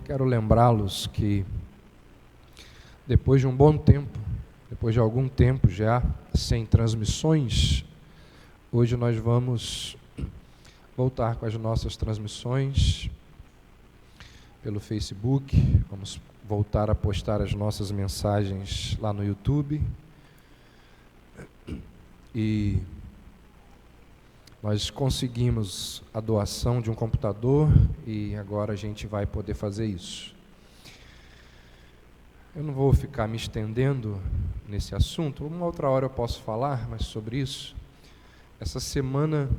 Quero lembrá-los que depois de um bom tempo, depois de algum tempo já sem transmissões, hoje nós vamos voltar com as nossas transmissões pelo Facebook, vamos voltar a postar as nossas mensagens lá no YouTube, e nós conseguimos a doação de um computador e agora a gente vai poder fazer isso. Eu não vou ficar me estendendo nesse assunto, uma outra hora eu posso falar mais sobre isso. Essa semana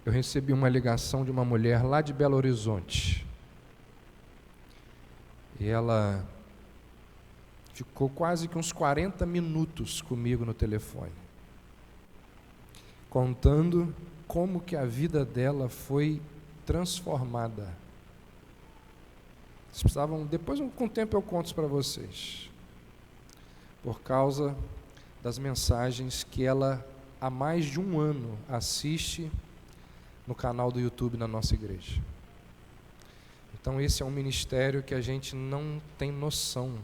eu recebi uma ligação de uma mulher lá de Belo Horizonte. E ela ficou quase que uns 40 minutos comigo no telefone, contando como que a vida dela foi transformada. Vocês precisavam, depois com o tempo eu conto isso para vocês, por causa das mensagens que ela há mais de um ano assiste no canal do YouTube na nossa igreja. Então esse é um ministério que a gente não tem noção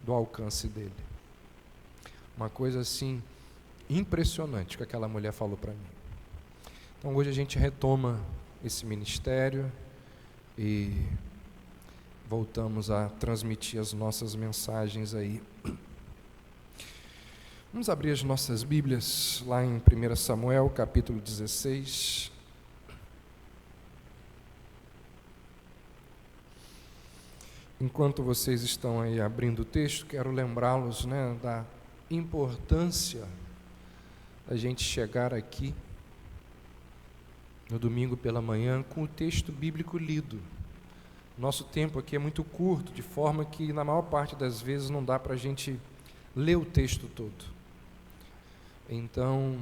do alcance dele. Uma coisa assim impressionante que aquela mulher falou para mim. Então hoje a gente retoma esse ministério e voltamos a transmitir as nossas mensagens aí. Vamos abrir as nossas Bíblias lá em 1 Samuel, capítulo 16. Enquanto vocês estão aí abrindo o texto, quero lembrá-los, da importância da gente chegar aqui no domingo pela manhã com o texto bíblico lido. Nosso tempo aqui é muito curto, de forma que na maior parte das vezes não dá para a gente ler o texto todo. Então,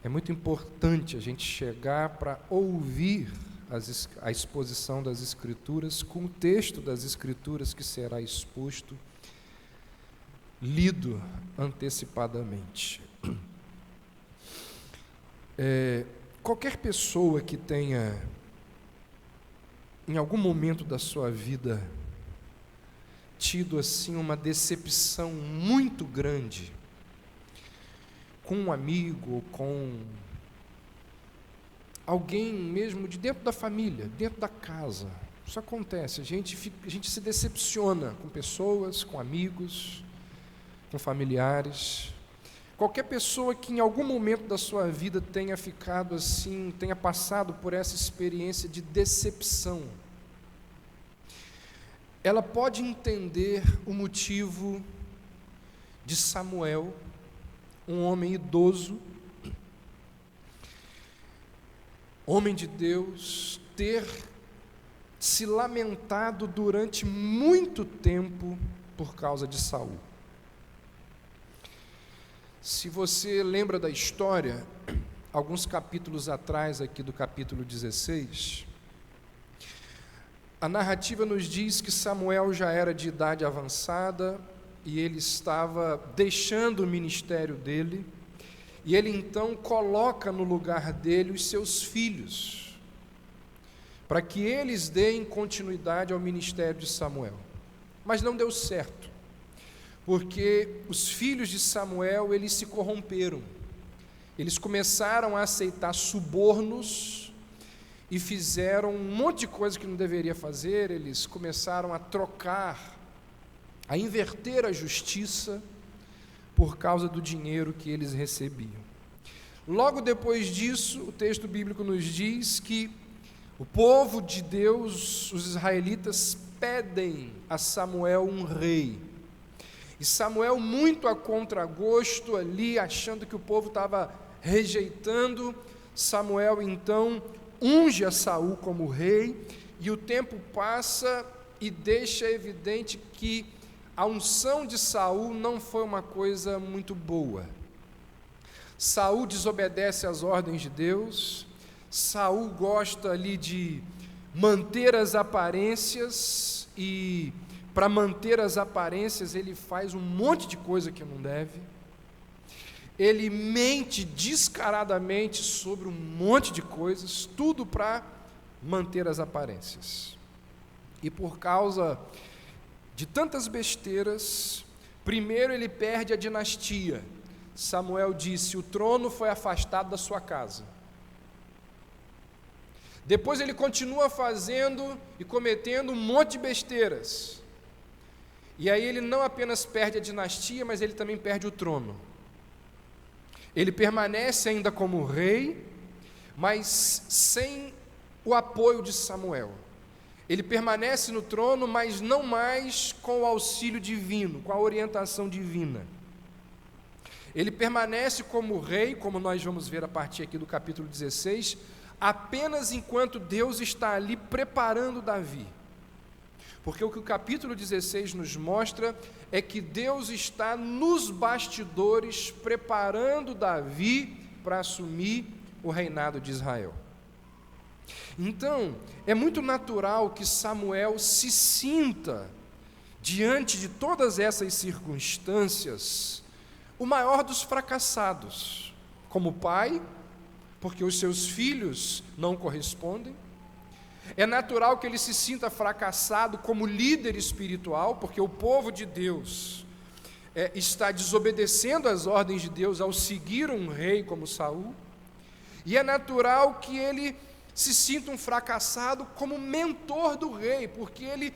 é muito importante a gente chegar para ouvir a exposição das Escrituras, com o texto das Escrituras que será exposto, lido antecipadamente. Qualquer pessoa que tenha, em algum momento da sua vida, tido assim uma decepção muito grande com um amigo ou com alguém mesmo de dentro da família, dentro da casa. Isso acontece, a gente se decepciona com pessoas, com amigos, com familiares. Qualquer pessoa que em algum momento da sua vida tenha ficado assim, tenha passado por essa experiência de decepção, ela pode entender o motivo de Samuel, um homem idoso, homem de Deus, ter se lamentado durante muito tempo por causa de Saul. Se você lembra da história, alguns capítulos atrás aqui do capítulo 16, a narrativa nos diz que Samuel já era de idade avançada e ele estava deixando o ministério dele, e ele então coloca no lugar dele os seus filhos, para que eles deem continuidade ao ministério de Samuel. Mas não deu certo, porque os filhos de Samuel, eles se corromperam, eles começaram a aceitar subornos e fizeram um monte de coisa que não deveria fazer. Eles começaram a trocar, a inverter a justiça por causa do dinheiro que eles recebiam. Logo depois disso, o texto bíblico nos diz que o povo de Deus, os israelitas, pedem a Samuel um rei. E Samuel, muito a contragosto ali, achando que o povo estava rejeitando, Samuel então unge a Saul como rei, e o tempo passa e deixa evidente que a unção de Saul não foi uma coisa muito boa. Saul desobedece às ordens de Deus, Saul gosta ali de manter as aparências, e para manter as aparências ele faz um monte de coisa que não deve. Ele mente descaradamente sobre um monte de coisas, tudo para manter as aparências. E por causa de tantas besteiras, primeiro ele perde a dinastia. Samuel disse: o trono foi afastado da sua casa. Depois ele continua fazendo e cometendo um monte de besteiras. E aí ele não apenas perde a dinastia, mas ele também perde o trono. Ele permanece ainda como rei, mas sem o apoio de Samuel. Ele permanece no trono, mas não mais com o auxílio divino, com a orientação divina. Ele permanece como rei, como nós vamos ver a partir aqui do capítulo 16, apenas enquanto Deus está ali preparando Davi. Porque o que o capítulo 16 nos mostra é que Deus está nos bastidores preparando Davi para assumir o reinado de Israel. Então, é muito natural que Samuel se sinta, diante de todas essas circunstâncias, o maior dos fracassados, como pai, porque os seus filhos não correspondem. É natural que ele se sinta fracassado como líder espiritual, porque o povo de Deus está desobedecendo às ordens de Deus ao seguir um rei como Saul. E é natural que ele se sinta um fracassado como mentor do rei, porque ele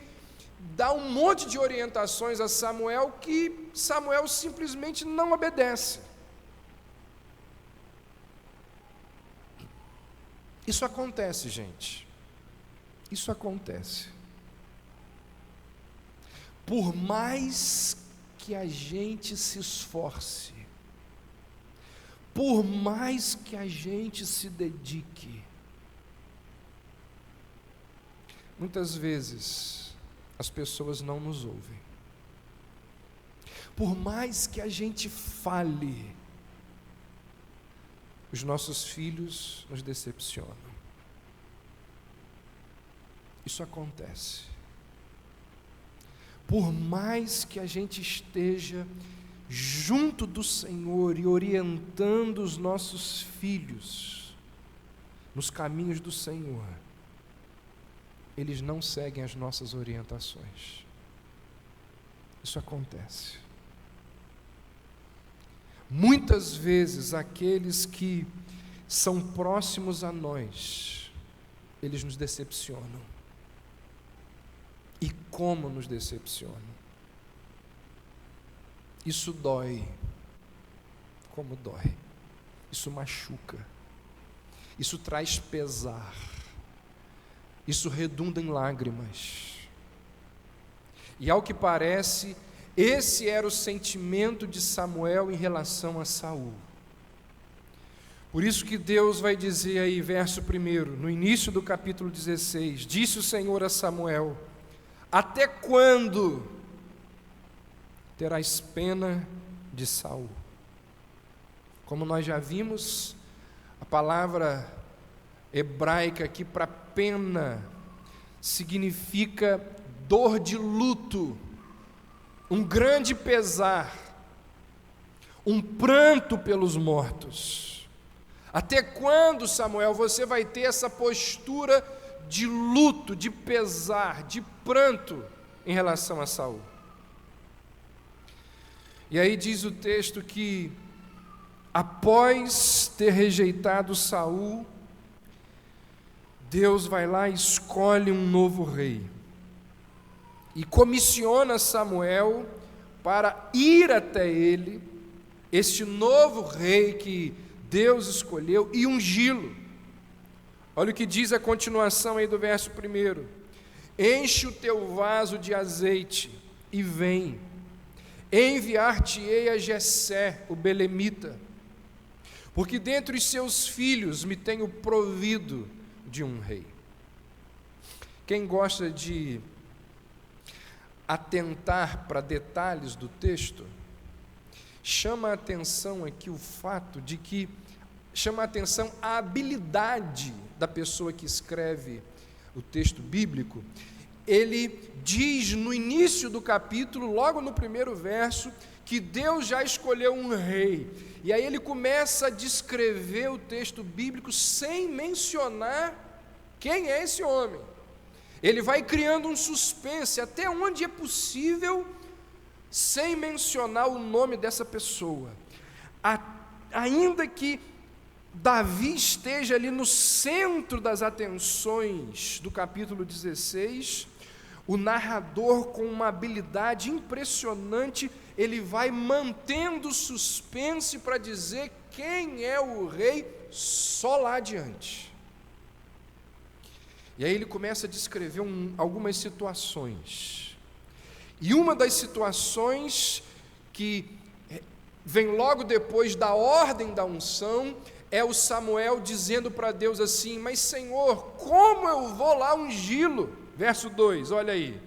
dá um monte de orientações a Samuel que Samuel simplesmente não obedece. Isso acontece, gente. Isso acontece. Por mais que a gente se esforce, por mais que a gente se dedique, muitas vezes as pessoas não nos ouvem. Por mais que a gente fale, os nossos filhos nos decepcionam. Isso acontece. Por mais que a gente esteja junto do Senhor e orientando os nossos filhos nos caminhos do Senhor, eles não seguem as nossas orientações. Isso acontece. Muitas vezes aqueles que são próximos a nós, eles nos decepcionam. E como nos decepcionam? Isso dói. Como dói? Isso machuca. Isso traz pesar. Isso redunda em lágrimas. E ao que parece, esse era o sentimento de Samuel em relação a Saul. Por isso que Deus vai dizer aí, verso 1, no início do capítulo 16, disse o Senhor a Samuel: até quando terás pena de Saul? Como nós já vimos, a palavra hebraica aqui para pena significa dor de luto, um grande pesar, um pranto pelos mortos. Até quando, Samuel, você vai ter essa postura de luto, de pesar, de pranto em relação a Saul? E aí diz o texto que, após ter rejeitado Saul, Deus vai lá e escolhe um novo rei. E comissiona Samuel para ir até ele, este novo rei que Deus escolheu, e ungí-lo. Olha o que diz a continuação aí do verso 1: enche o teu vaso de azeite e vem, enviar-te-ei a Jessé, o belemita, porque dentre os seus filhos me tenho provido de um rei. Quem gosta de atentar para detalhes do texto, chama a atenção aqui o fato de que, chama a atenção a habilidade da pessoa que escreve o texto bíblico. Ele diz no início do capítulo, logo no primeiro verso, que Deus já escolheu um rei, e aí ele começa a descrever o texto bíblico sem mencionar Quem é esse homem? Ele vai criando um suspense até onde é possível, sem mencionar o nome dessa pessoa. Ainda que Davi esteja ali no centro das atenções do capítulo 16, o narrador, com uma habilidade impressionante, ele vai mantendo o suspense para dizer quem é o rei só lá adiante. E aí ele começa a descrever algumas situações. E uma das situações que vem logo depois da ordem da unção é o Samuel dizendo para Deus assim: mas Senhor, como eu vou lá ungí-lo? Verso 2, olha aí.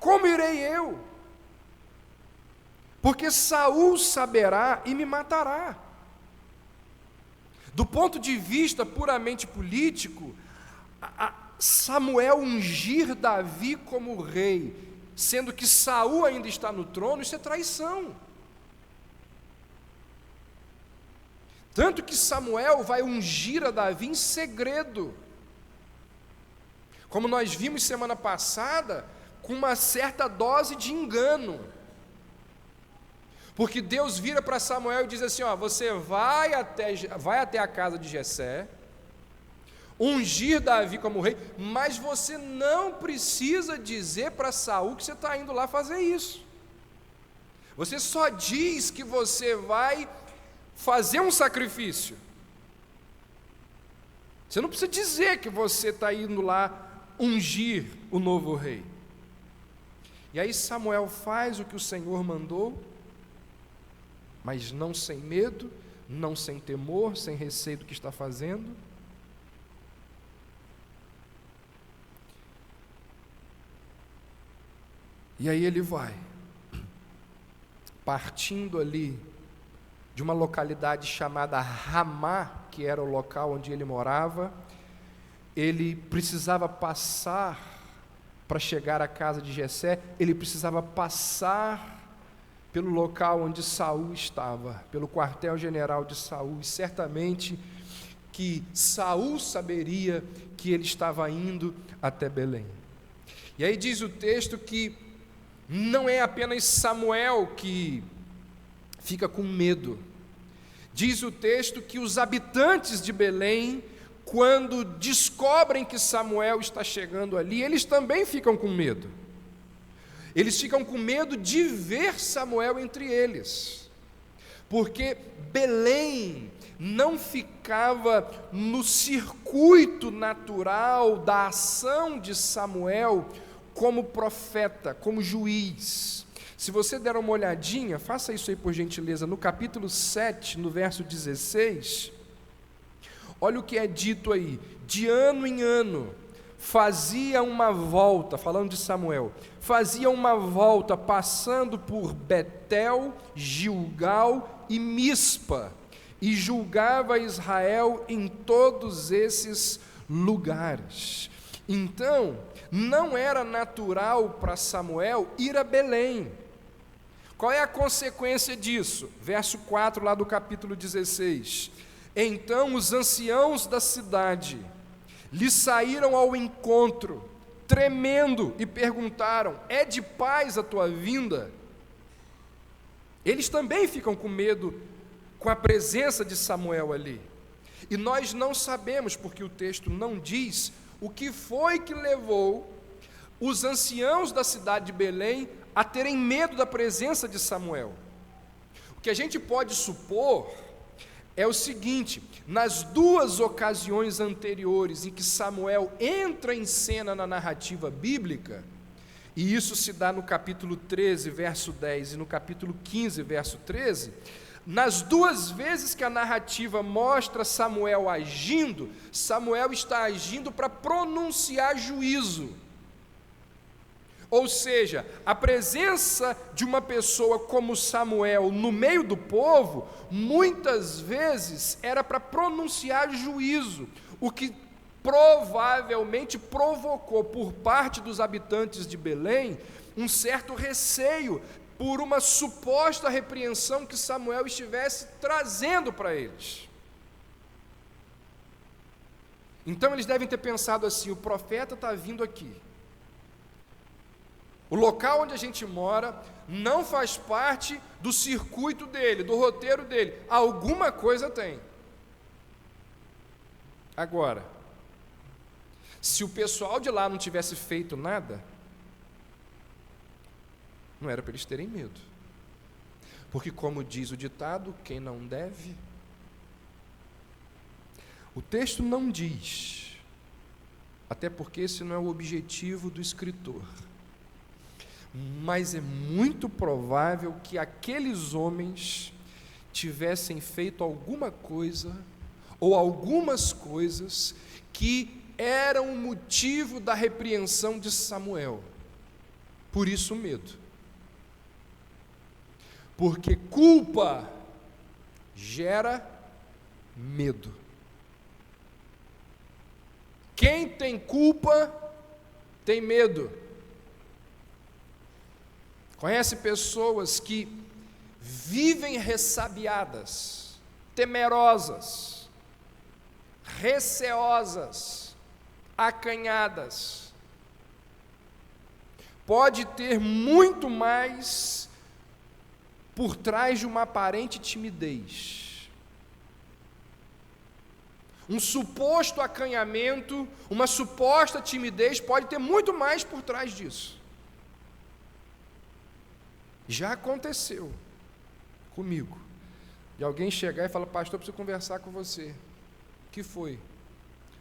Como irei eu? Porque Saul saberá e me matará. Do ponto de vista puramente político, Samuel ungir Davi como rei, sendo que Saul ainda está no trono, isso é traição. Tanto que Samuel vai ungir a Davi em segredo, como nós vimos semana passada, com uma certa dose de engano. Porque Deus vira para Samuel e diz assim: você vai até a casa de Jessé, ungir Davi como rei, mas você não precisa dizer para Saul que você está indo lá fazer isso. Você só diz que você vai fazer um sacrifício. Você não precisa dizer que você está indo lá ungir o novo rei. E aí Samuel faz o que o Senhor mandou, mas não sem medo, não sem temor, sem receio do que está fazendo. E aí ele vai, partindo ali de uma localidade chamada Ramá, que era o local onde ele morava. Ele precisava passar, para chegar à casa de Jessé, ele precisava passar pelo local onde Saul estava, pelo quartel-general de Saul, e certamente que Saul saberia que ele estava indo até Belém. E aí diz o texto que não é apenas Samuel que fica com medo. Diz o texto que os habitantes de Belém, quando descobrem que Samuel está chegando ali, eles também ficam com medo. Eles ficam com medo de ver Samuel entre eles, porque Belém não ficava no circuito natural da ação de Samuel como profeta, como juiz. Se você der uma olhadinha, faça isso aí por gentileza, no capítulo 7, no verso 16, olha o que é dito aí: de ano em ano, fazia uma volta, falando de Samuel, fazia uma volta passando por Betel, Gilgal e Mispa, e julgava Israel em todos esses lugares. Então, não era natural para Samuel ir a Belém. Qual é a consequência disso? Verso 4 lá do capítulo 16. Então os anciãos da cidade lhe saíram ao encontro, tremendo, e perguntaram: é de paz a tua vinda? Eles também ficam com medo com a presença de Samuel ali. E nós não sabemos, porque o texto não diz, o que foi que levou os anciãos da cidade de Belém a terem medo da presença de Samuel. O que a gente pode supor é o seguinte: nas duas ocasiões anteriores em que Samuel entra em cena na narrativa bíblica, e isso se dá no capítulo 13, verso 10, e no capítulo 15, verso 13, nas duas vezes que a narrativa mostra Samuel agindo, Samuel está agindo para pronunciar juízo. Ou seja, a presença de uma pessoa como Samuel no meio do povo, muitas vezes era para pronunciar juízo, o que provavelmente provocou por parte dos habitantes de Belém um certo receio por uma suposta repreensão que Samuel estivesse trazendo para eles. Então eles devem ter pensado assim: o profeta está vindo aqui. O local onde a gente mora não faz parte do circuito dele, do roteiro dele. Alguma coisa tem. Agora, se o pessoal de lá não tivesse feito nada, não era para eles terem medo. Porque, como diz o ditado, quem não deve. O texto não diz, até porque esse não é o objetivo do escritor, mas é muito provável que aqueles homens tivessem feito alguma coisa, ou algumas coisas, que eram o motivo da repreensão de Samuel. Por isso o medo. Porque culpa gera medo. Quem tem culpa tem medo. Conhece pessoas que vivem ressabiadas, temerosas, receosas, acanhadas. Pode ter muito mais por trás de uma aparente timidez. Um suposto acanhamento, uma suposta timidez pode ter muito mais por trás disso. Já aconteceu comigo, de alguém chegar e falar: pastor, eu preciso conversar com você. O que foi?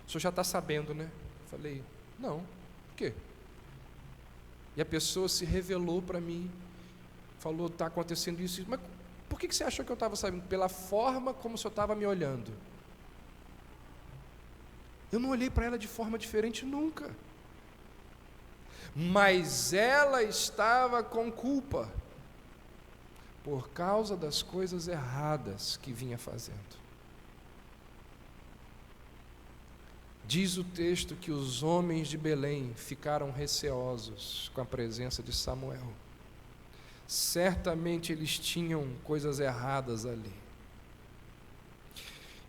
O senhor já está sabendo, né? Eu falei: não. Por quê? E a pessoa se revelou para mim, falou: está acontecendo isso. Mas por que você achou que eu estava sabendo? Pela forma como o senhor estava me olhando. Eu não olhei para ela de forma diferente nunca. Mas ela estava com culpa por causa das coisas erradas que vinha fazendo. Diz o texto que os homens de Belém ficaram receosos com a presença de Samuel. Certamente eles tinham coisas erradas ali.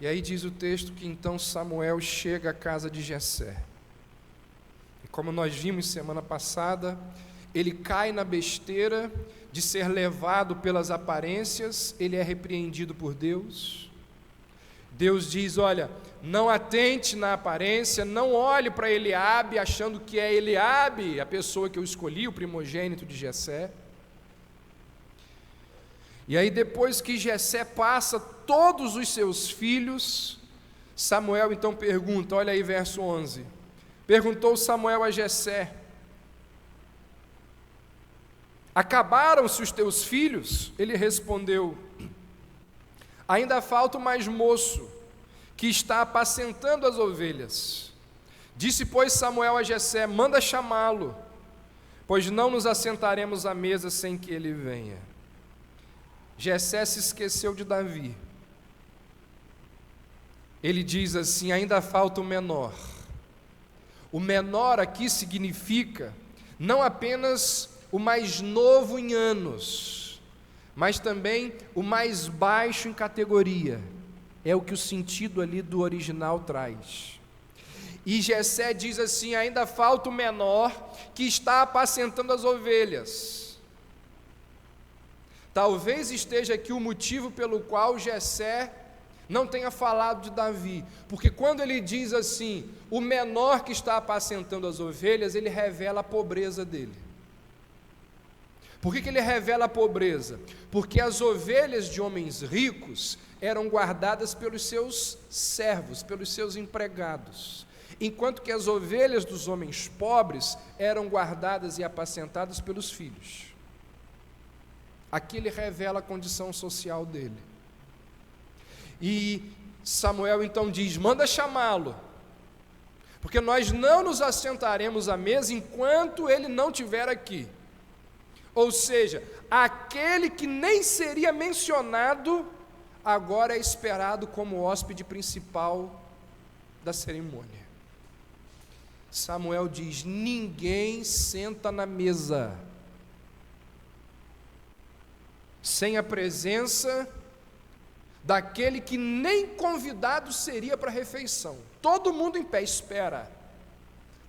E aí diz o texto que então Samuel chega à casa de Jessé. E como nós vimos semana passada, ele cai na besteira de ser levado pelas aparências, ele é repreendido por Deus. Deus diz: olha, não atente na aparência, não olhe para Eliabe achando que é Eliabe a pessoa que eu escolhi, o primogênito de Jessé. E aí depois que Jessé passa todos os seus filhos, Samuel então pergunta, olha aí verso 11, perguntou Samuel a Jessé: acabaram-se os teus filhos? Ele respondeu: ainda falta o mais moço, que está apacentando as ovelhas. Disse, pois, Samuel a Jessé: manda chamá-lo, pois não nos assentaremos à mesa sem que ele venha. Jessé se esqueceu de Davi. Ele diz assim: ainda falta o menor. O menor aqui significa não apenas o mais novo em anos, mas também o mais baixo em categoria. É o que o sentido ali do original traz. E Jessé diz assim: ainda falta o menor que está apacentando as ovelhas. Talvez esteja aqui o motivo pelo qual Jessé não tenha falado de Davi, porque quando ele diz assim, o menor que está apacentando as ovelhas, ele revela a pobreza dele. Por que ele revela a pobreza? Porque as ovelhas de homens ricos eram guardadas pelos seus servos, pelos seus empregados, enquanto que as ovelhas dos homens pobres eram guardadas e apacentadas pelos filhos. Aqui ele revela a condição social dele. E Samuel então diz: manda chamá-lo, porque nós não nos assentaremos à mesa enquanto ele não estiver aqui. Ou seja, aquele que nem seria mencionado, agora é esperado como hóspede principal da cerimônia. Samuel diz: ninguém senta na mesa sem a presença daquele que nem convidado seria para a refeição. Todo mundo em pé, espera.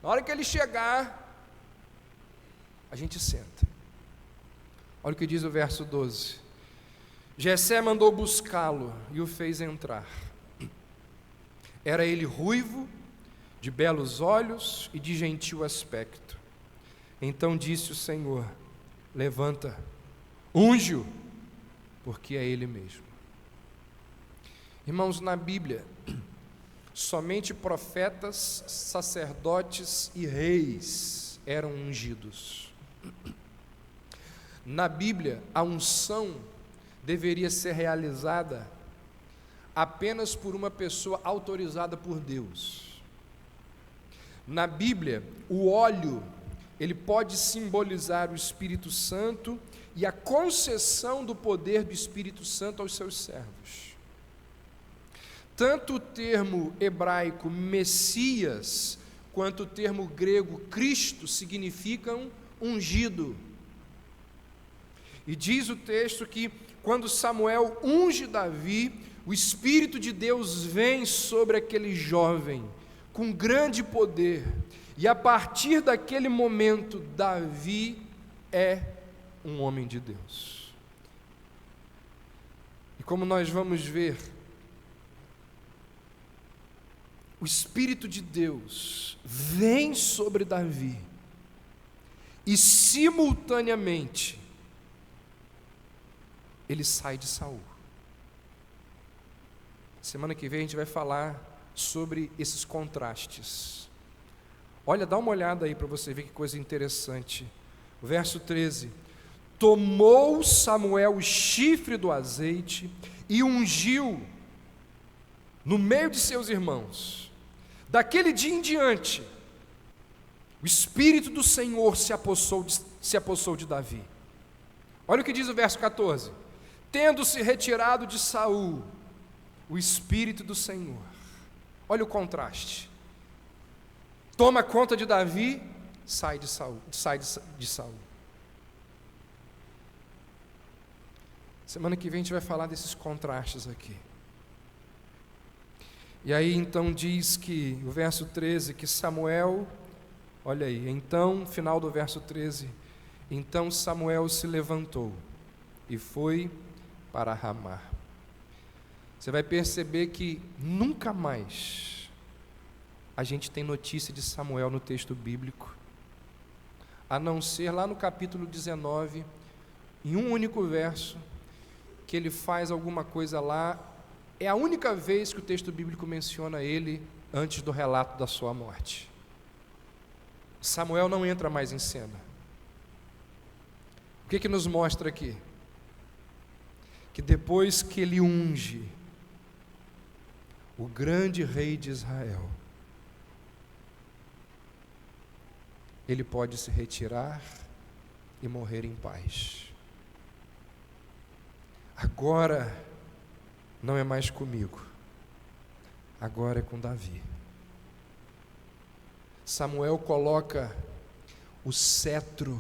Na hora que ele chegar, a gente senta. Olha o que diz o verso 12. Jessé mandou buscá-lo e o fez entrar. Era ele ruivo, de belos olhos e de gentil aspecto. Então disse o Senhor: levanta, unge-o, porque é ele mesmo. Irmãos, na Bíblia, somente profetas, sacerdotes e reis eram ungidos. Na Bíblia, a unção deveria ser realizada apenas por uma pessoa autorizada por Deus. Na Bíblia, o óleo, ele pode simbolizar o Espírito Santo e a concessão do poder do Espírito Santo aos seus servos. Tanto o termo hebraico Messias, quanto o termo grego Cristo significam ungido. E diz o texto que quando Samuel unge Davi, o Espírito de Deus vem sobre aquele jovem com grande poder, e a partir daquele momento, Davi é um homem de Deus. E como nós vamos ver, o Espírito de Deus vem sobre Davi, e simultaneamente, ele sai de Saul. Semana que vem a gente vai falar sobre esses contrastes. Olha, dá uma olhada aí para você ver que coisa interessante. O verso 13: tomou Samuel o chifre do azeite e ungiu no meio de seus irmãos. Daquele dia em diante, o Espírito do Senhor se apossou de Davi. Olha o que diz o verso 14: tendo-se retirado de Saul o Espírito do Senhor. Olha o contraste. Toma conta de Davi, sai de Saul. Semana que vem a gente vai falar desses contrastes aqui. E aí então diz que, o verso 13, que Samuel, olha aí, então, final do verso 13, então Samuel se levantou e foi para Ramá. Você vai perceber que nunca mais a gente tem notícia de Samuel no texto bíblico, a não ser lá no capítulo 19, em um único verso, que ele faz alguma coisa lá. É a única vez que o texto bíblico menciona ele antes do relato da sua morte. Samuel não entra mais em cena. O que nos mostra aqui? Que depois que ele unge o grande rei de Israel, ele pode se retirar e morrer em paz. Agora não é mais comigo, agora é com Davi. Samuel coloca o cetro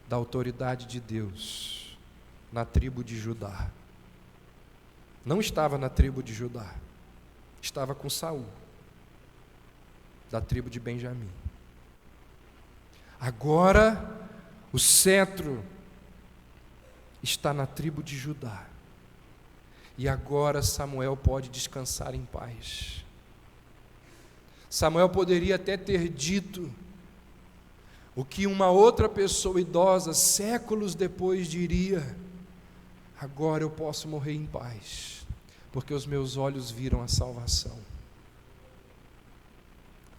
da autoridade de Deus na tribo de Judá. Não estava na tribo de Judá, estava com Saul, da tribo de Benjamim. Agora o cetro está na tribo de Judá. E agora Samuel pode descansar em paz. Samuel poderia até ter dito o que uma outra pessoa idosa, séculos depois, diria: agora eu posso morrer em paz, porque os meus olhos viram a salvação.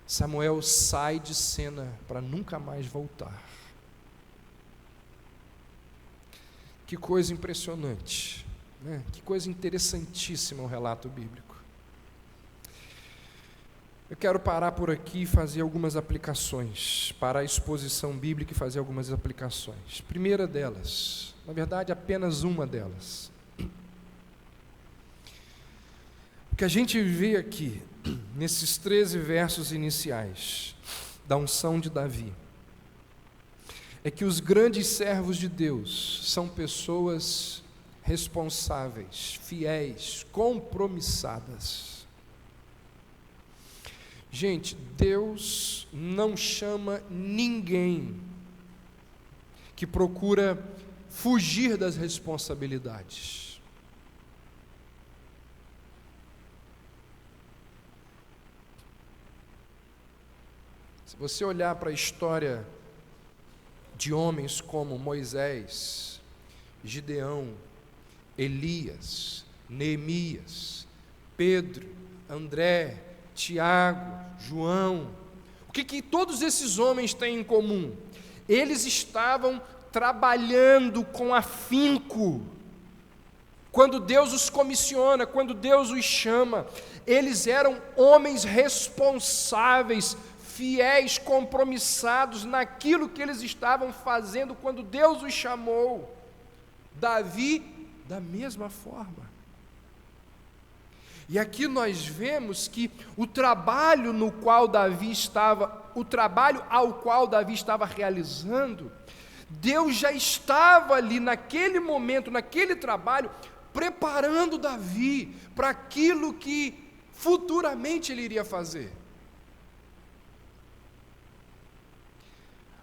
Samuel sai de cena para nunca mais voltar. Que coisa impressionante, né? Que coisa interessantíssima o relato bíblico. Eu quero parar por aqui e fazer algumas aplicações, para a exposição bíblica e fazer algumas aplicações. Primeira delas, na verdade apenas uma delas. O que a gente vê aqui, nesses 13 versos iniciais da unção de Davi, é que os grandes servos de Deus são pessoas responsáveis, fiéis, compromissadas. Gente, Deus não chama ninguém que procura fugir das responsabilidades. Se você olhar para a história de homens como Moisés, Gideão, Elias, Neemias, Pedro, André, Tiago, João, o que todos esses homens têm em comum? Eles estavam trabalhando com afinco. Quando Deus os comissiona, quando Deus os chama, eles eram homens responsáveis, fiéis, compromissados naquilo que eles estavam fazendo quando Deus os chamou. Davi, da mesma forma. E aqui nós vemos que o trabalho ao qual Davi estava realizando, Deus já estava ali naquele momento, naquele trabalho, preparando Davi para aquilo que futuramente ele iria fazer.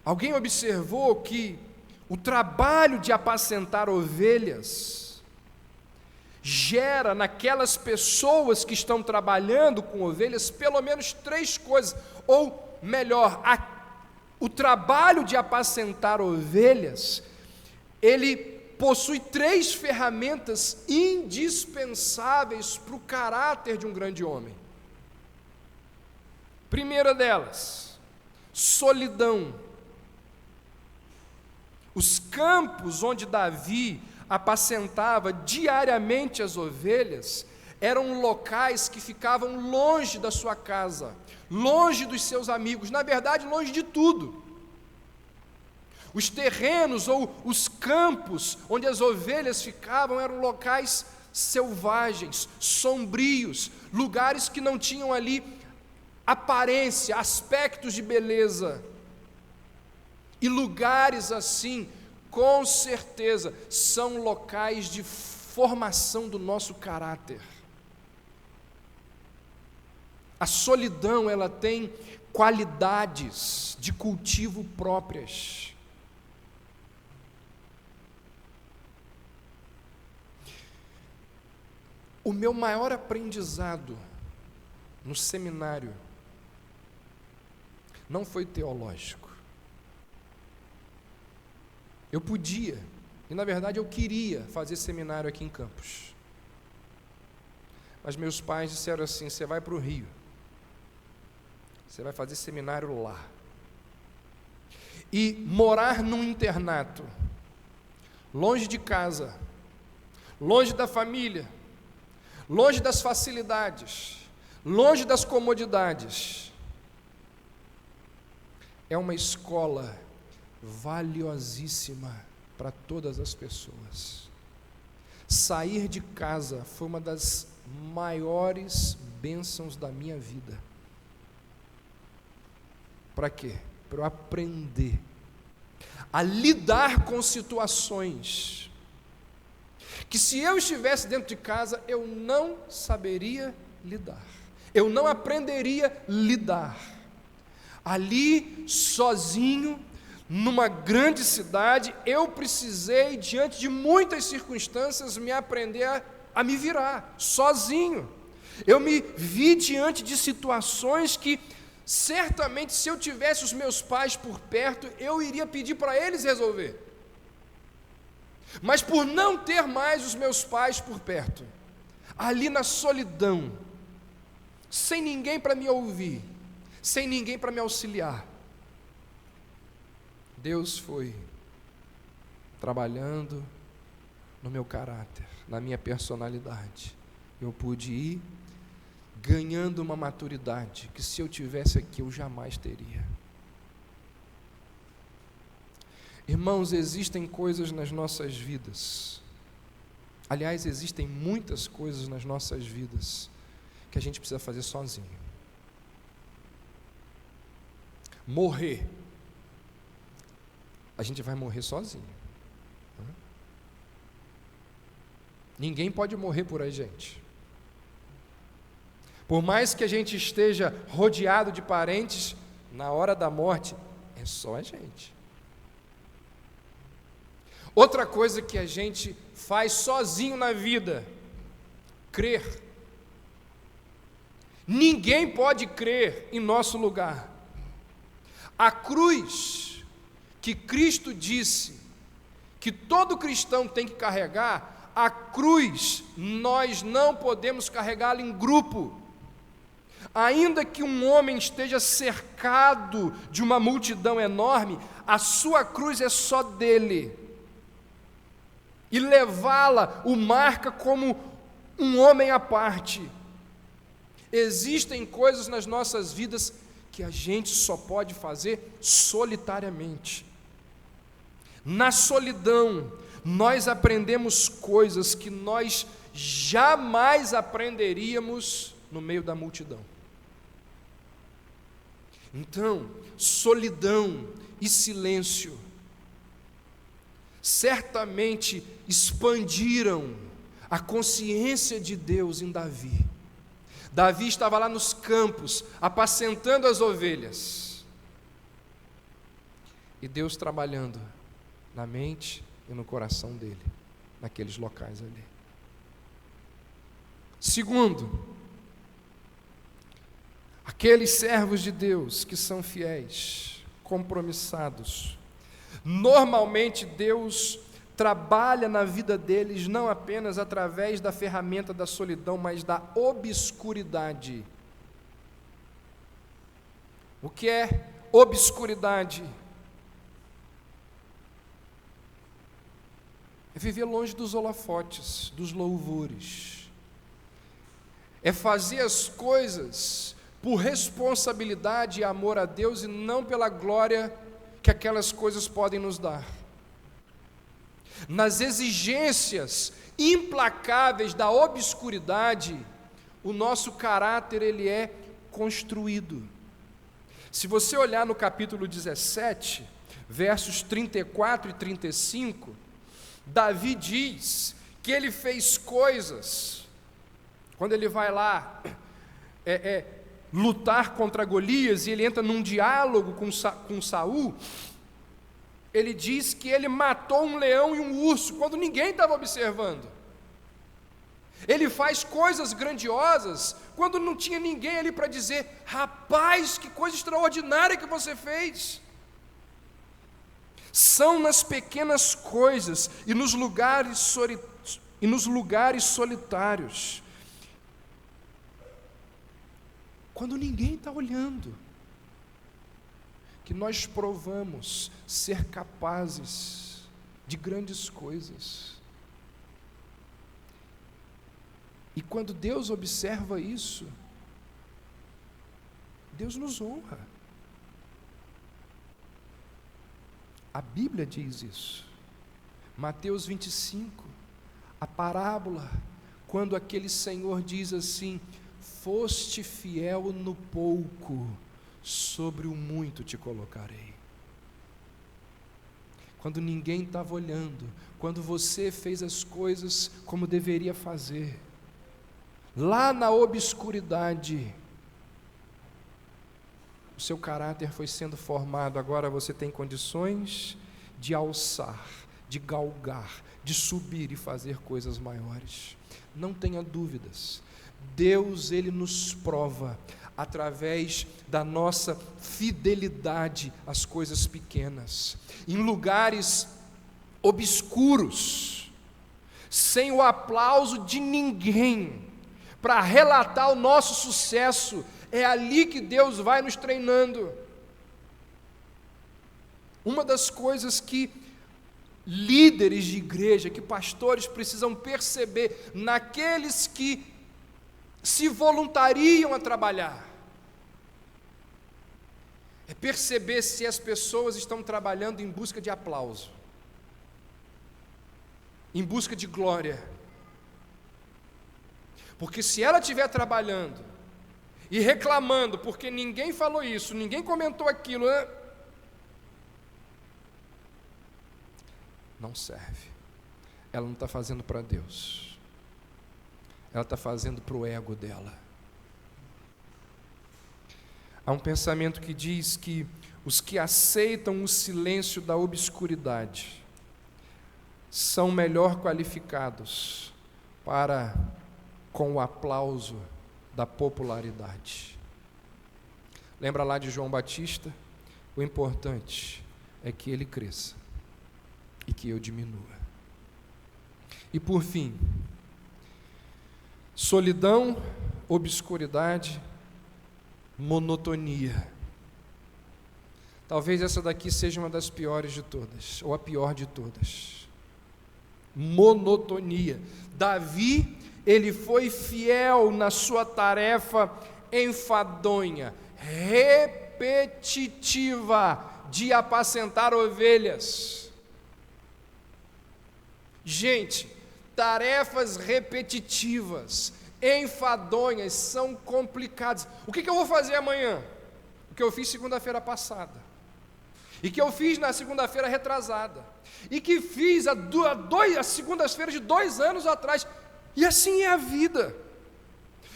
Alguém observou que o trabalho de apacentar ovelhas gera naquelas pessoas que estão trabalhando com ovelhas pelo menos 3 coisas, ou melhor, o trabalho de apacentar ovelhas, ele possui 3 ferramentas indispensáveis para o caráter de um grande homem. Primeira delas, solidão. Os campos onde Davi apacentava diariamente as ovelhas eram locais que ficavam longe da sua casa, longe dos seus amigos, na verdade, longe de tudo. Os terrenos ou os campos onde as ovelhas ficavam eram locais selvagens, sombrios, lugares que não tinham ali aparência, aspectos de beleza. E lugares assim, com certeza, são locais de formação do nosso caráter. A solidão, ela tem qualidades de cultivo próprias. O meu maior aprendizado no seminário não foi teológico. Eu podia, e na verdade eu queria fazer seminário aqui em Campos. Mas meus pais disseram assim: você vai para o Rio, você vai fazer seminário lá. E morar num internato, longe de casa, longe da família, longe das facilidades, longe das comodidades, é uma escola valiosíssima para todas as pessoas. Sair de casa foi uma das maiores bênçãos da minha vida. Para quê? Para eu aprender a lidar com situações que, se eu estivesse dentro de casa, eu não saberia lidar, eu não aprenderia a lidar. Ali, sozinho, numa grande cidade, eu precisei, diante de muitas circunstâncias, me aprender a me virar, sozinho. Eu me vi diante de situações que, certamente, se eu tivesse os meus pais por perto, eu iria pedir para eles resolver. Mas por não ter mais os meus pais por perto, ali na solidão, sem ninguém para me ouvir, sem ninguém para me auxiliar, Deus foi trabalhando no meu caráter, na minha personalidade. Eu pude ir ganhando uma maturidade que, se eu tivesse aqui, eu jamais teria. Irmãos, existem coisas nas nossas vidas, aliás, existem muitas coisas nas nossas vidas que a gente precisa fazer sozinho. Morrer, a gente vai morrer sozinho. Ninguém pode morrer por a gente. Por mais que a gente esteja rodeado de parentes, na hora da morte é só a gente. Outra coisa que a gente faz sozinho na vida, crer. Ninguém pode crer em nosso lugar. A cruz que Cristo disse que todo cristão tem que carregar, a cruz nós não podemos carregá-la em grupo. Ainda que um homem esteja cercado de uma multidão enorme, a sua cruz é só dele. E levá-la o marca como um homem à parte. Existem coisas nas nossas vidas que a gente só pode fazer solitariamente. Na solidão, nós aprendemos coisas que nós jamais aprenderíamos no meio da multidão. Então, solidão e silêncio certamente expandiram a consciência de Deus em Davi. Davi estava lá nos campos, apacentando as ovelhas. E Deus trabalhando na mente e no coração dele, naqueles locais ali. Segundo, aqueles servos de Deus que são fiéis, compromissados, normalmente Deus trabalha na vida deles não apenas através da ferramenta da solidão, mas da obscuridade. O que é obscuridade? É viver longe dos holofotes, dos louvores. É fazer as coisas por responsabilidade e amor a Deus e não pela glória que aquelas coisas podem nos dar. Nas exigências implacáveis da obscuridade, o nosso caráter ele é construído. Se você olhar no capítulo 17, versos 34 e 35, Davi diz que ele fez coisas, quando ele vai lá lutar contra Golias, e ele entra num diálogo com Saul, ele diz que ele matou um leão e um urso, quando ninguém estava observando. Ele faz coisas grandiosas, quando não tinha ninguém ali para dizer: rapaz, que coisa extraordinária que você fez. São nas pequenas coisas e nos lugares solitários, quando ninguém está olhando, que nós provamos ser capazes de grandes coisas. E quando Deus observa isso, Deus nos honra. A Bíblia diz isso. Mateus 25, a parábola, quando aquele Senhor diz assim: foste fiel no pouco, sobre o muito te colocarei. Quando ninguém estava olhando, quando você fez as coisas como deveria fazer, lá na obscuridade, o seu caráter foi sendo formado. Agora você tem condições de alçar, de galgar, de subir e fazer coisas maiores. Não tenha dúvidas. Deus, Ele nos prova através da nossa fidelidade às coisas pequenas, em lugares obscuros, sem o aplauso de ninguém, para relatar o nosso sucesso. É ali que Deus vai nos treinando. Uma das coisas que líderes de igreja, que pastores precisam perceber naqueles que se voluntariam a trabalhar, é perceber se as pessoas estão trabalhando em busca de aplauso, em busca de glória. Porque se ela estiver trabalhando e reclamando porque ninguém falou isso, ninguém comentou aquilo, não serve. Ela não está fazendo para Deus. ela está fazendo para o ego dela. Há um pensamento que diz que os que aceitam o silêncio da obscuridade são melhor qualificados para com o aplauso da popularidade. Lembra lá de João Batista? O importante é que ele cresça e que eu diminua. E por fim, solidão, obscuridade, monotonia. Talvez essa daqui seja uma das piores de todas, ou a pior de todas. Monotonia. Davi, ele foi fiel na sua tarefa enfadonha, repetitiva de apacentar ovelhas. Gente, tarefas repetitivas, enfadonhas, são complicadas. O que eu vou fazer amanhã? O que eu fiz segunda-feira passada, e que eu fiz na segunda-feira retrasada, e que fiz as segundas-feiras de 2 anos atrás, e assim é a vida.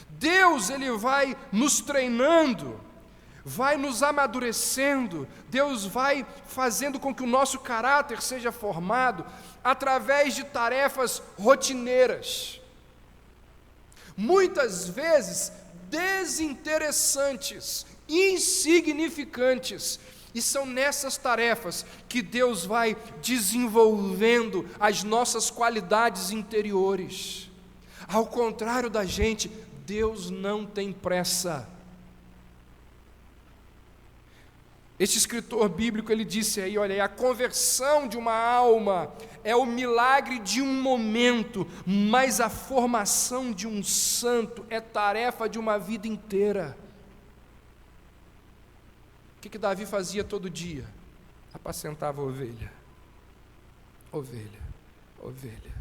Deus, Ele vai nos treinando, vai nos amadurecendo, Deus vai fazendo com que o nosso caráter seja formado através de tarefas rotineiras, muitas vezes desinteressantes, insignificantes, e são nessas tarefas que Deus vai desenvolvendo as nossas qualidades interiores. Ao contrário da gente, Deus não tem pressa. Este escritor bíblico, ele disse aí, olha, a conversão de uma alma é o milagre de um momento, mas a formação de um santo é tarefa de uma vida inteira. O que Davi fazia todo dia? Apacentava a ovelha, ovelha, ovelha.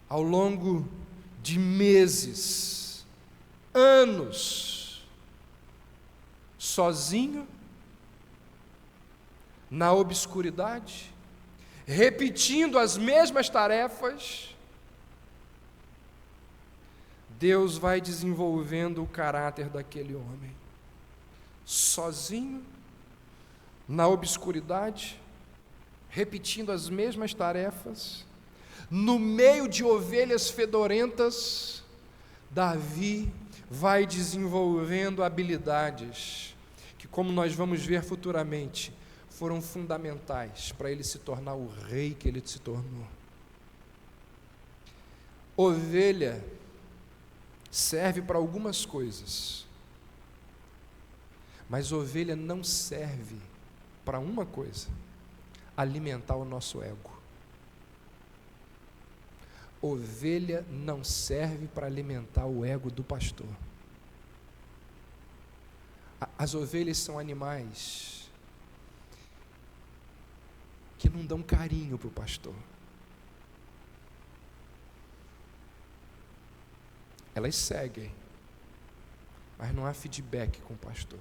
Ao longo de meses, anos, sozinho, na obscuridade, repetindo as mesmas tarefas, Deus vai desenvolvendo o caráter daquele homem, sozinho, na obscuridade, repetindo as mesmas tarefas, no meio de ovelhas fedorentas, Davi vai desenvolvendo habilidades que, como nós vamos ver futuramente, foram fundamentais para ele se tornar o rei que ele se tornou. Ovelha serve para algumas coisas, mas ovelha não serve para uma coisa: alimentar o nosso ego. Ovelha não serve para alimentar o ego do pastor. As ovelhas são animais que não dão carinho para o pastor. Elas seguem, mas não há feedback com o pastor.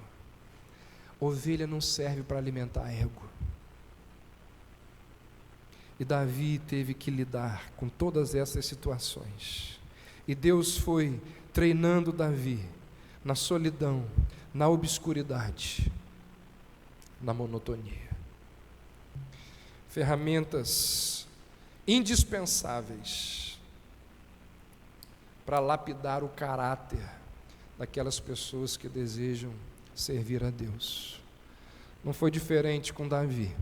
Ovelha não serve para alimentar ego. E Davi teve que lidar com todas essas situações. E Deus foi treinando Davi na solidão, na obscuridade, na monotonia. Ferramentas indispensáveis para lapidar o caráter daquelas pessoas que desejam servir a Deus. Não foi diferente com Davi.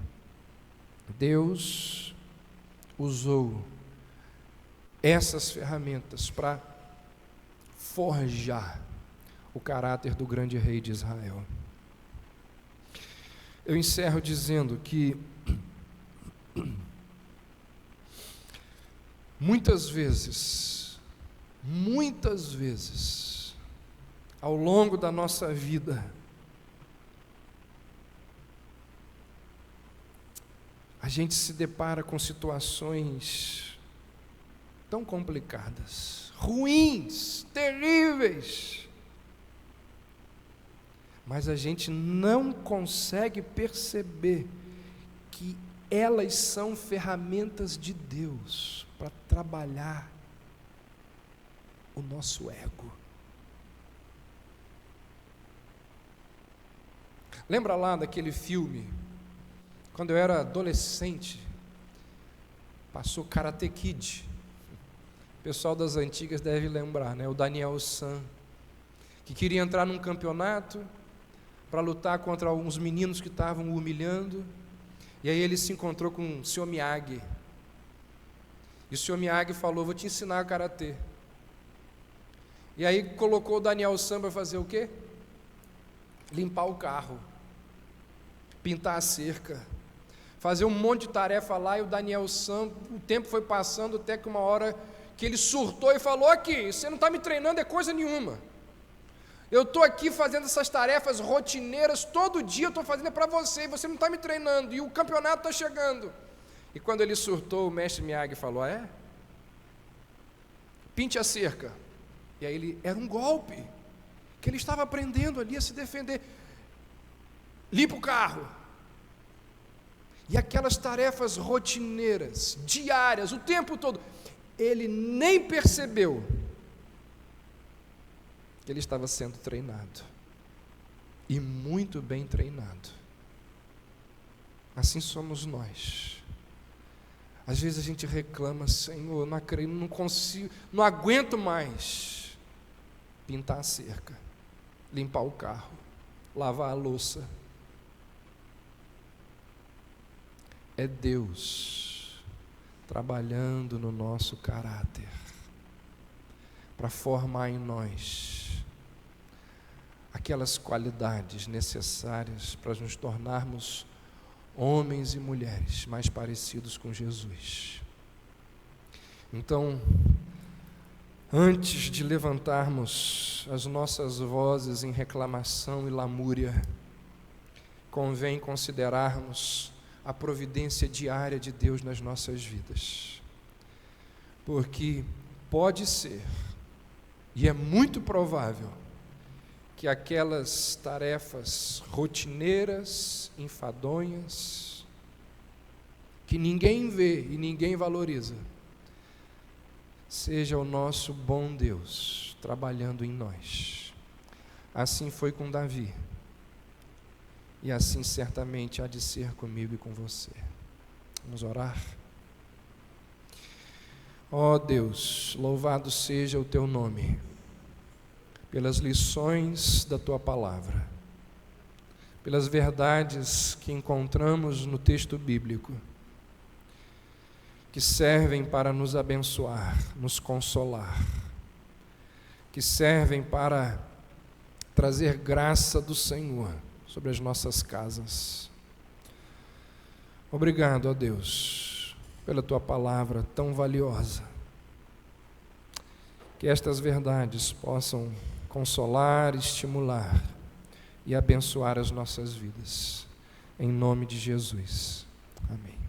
Deus usou essas ferramentas para forjar o caráter do grande rei de Israel. Eu encerro dizendo que muitas vezes, ao longo da nossa vida, a gente se depara com situações tão complicadas, ruins, terríveis, mas a gente não consegue perceber que elas são ferramentas de Deus para trabalhar o nosso ego. Lembra lá daquele filme, quando eu era adolescente, passou Karate Kid. O pessoal das antigas deve lembrar, né? O Daniel San, que queria entrar num campeonato para lutar contra alguns meninos que estavam o humilhando, e aí ele se encontrou com o Sr. Miyagi, e o Sr. Miyagi falou: vou te ensinar Karatê. E aí colocou o Daniel San para fazer o quê? Limpar o carro, pintar a cerca, fazer um monte de tarefa lá, e o Daniel San, o tempo foi passando até que uma hora que ele surtou e falou: aqui, você não está me treinando é coisa nenhuma, eu estou aqui fazendo essas tarefas rotineiras, todo dia eu estou fazendo para você, e você não está me treinando, e o campeonato está chegando. E quando ele surtou, o mestre Miyagi falou: pinte a cerca. E aí ele, era um golpe, que ele estava aprendendo ali a se defender. Limpa o carro. E aquelas tarefas rotineiras, diárias, o tempo todo, ele nem percebeu que ele estava sendo treinado, e muito bem treinado. Assim somos nós. Às vezes a gente reclama: Senhor, não acredito, não consigo, não aguento mais pintar a cerca, limpar o carro, lavar a louça. É Deus trabalhando no nosso caráter, para formar em nós aquelas qualidades necessárias para nos tornarmos homens e mulheres mais parecidos com Jesus. Então, antes de levantarmos as nossas vozes em reclamação e lamúria, convém considerarmos a providência diária de Deus nas nossas vidas, porque pode ser, e é muito provável, que aquelas tarefas rotineiras, enfadonhas, que ninguém vê e ninguém valoriza, seja o nosso bom Deus trabalhando em nós. Assim foi com Davi, e assim certamente há de ser comigo e com você. Vamos orar? Ó Deus, louvado seja o teu nome, pelas lições da tua palavra, pelas verdades que encontramos no texto bíblico, que servem para nos abençoar, nos consolar, que servem para trazer graça do Senhor sobre as nossas casas. Obrigado, ó Deus, pela tua palavra tão valiosa, que estas verdades possam consolar, estimular e abençoar as nossas vidas. Em nome de Jesus. Amém.